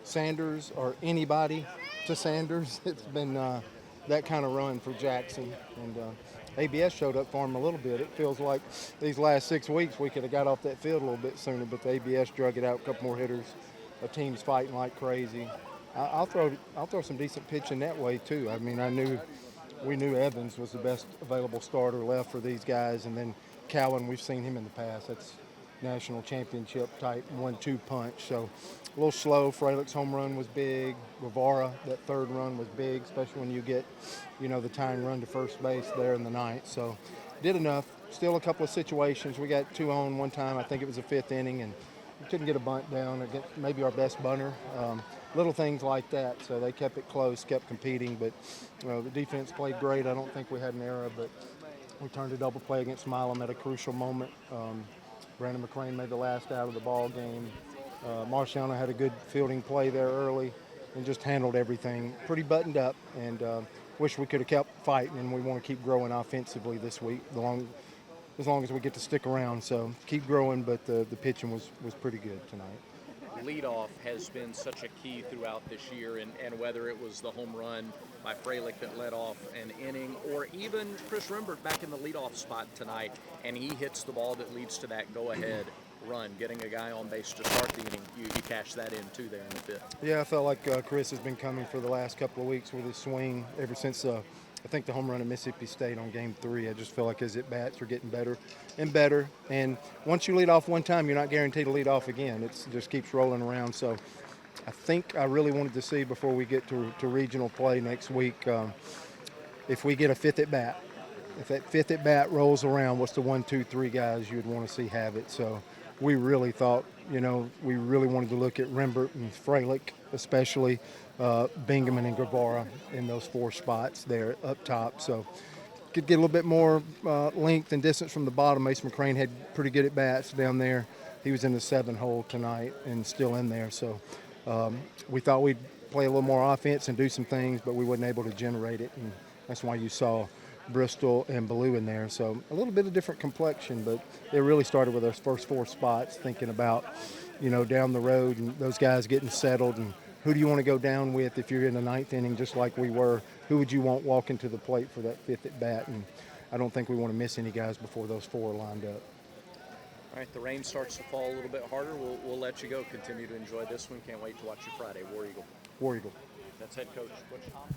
Sanders or anybody to Sanders. It's been that kind of run for Jackson. And ABS showed up for him a little bit. It feels like these last 6 weeks we could have got off that field a little bit sooner, but the ABS drug it out, a couple more hitters. The team's fighting like crazy. I'll throw some decent pitching that way too. I mean, we knew Evans was the best available starter left for these guys, and then Cowan, we've seen him in the past. That's national championship type 1-2 punch. So a little slow. Frelick's home run was big. Guevara, that third run was big, especially when you get, the tying run to first base there in the ninth. So did enough. Still a couple of situations. We got 2 on one time. I think it was the 5th inning, and we couldn't get a bunt down against maybe our best bunter. Little things like that. So they kept it close, kept competing, but the defense played great. I don't think we had an error, but we turned a double play against Milam at a crucial moment. Brandon McCrane made the last out of the ball game. Marciano had a good fielding play there early and just handled everything pretty buttoned up, and wish we could have kept fighting, and we want to keep growing offensively this week as long as we get to stick around. So keep growing, but the pitching was pretty good tonight. Leadoff has been such a key throughout this year, and whether it was the home run by Frelick that led off an inning, or even Chris Rembert back in the leadoff spot tonight, and he hits the ball that leads to that go-ahead run, getting a guy on base to start the inning. You cash that in too there in the 5th. Yeah, I felt like Chris has been coming for the last couple of weeks with his swing ever since I think the home run at Mississippi State on Game 3. I just feel like his at-bats are getting better and better. And once you lead off one time, you're not guaranteed to lead off again. It just keeps rolling around. So I think I really wanted to see before we get to regional play next week, if we get a 5th at-bat. If that 5th at-bat rolls around, what's the 1, 2, 3 guys you'd want to see have it? So we really thought, we really wanted to look at Rembert and Frelick, especially Bingaman and Guevara in those 4 spots there up top. So could get a little bit more length and distance from the bottom. Mason McCrane had pretty good at-bats down there. He was in the 7th hole tonight and still in there. So we thought we'd play a little more offense and do some things, but we wasn't able to generate it. And that's why you saw Bristol and Ballou in there. So a little bit of different complexion, but it really started with our first 4 spots, thinking about, down the road and those guys getting settled, and who do you want to go down with if you're in the 9th inning, just like we were? Who would you want walking to the plate for that 5th at bat? And I don't think we want to miss any guys before those 4 are lined up. All right, the rain starts to fall a little bit harder. We'll let you go. Continue to enjoy this one. Can't wait to watch you Friday. War Eagle. War Eagle. That's head coach Butch Thompson.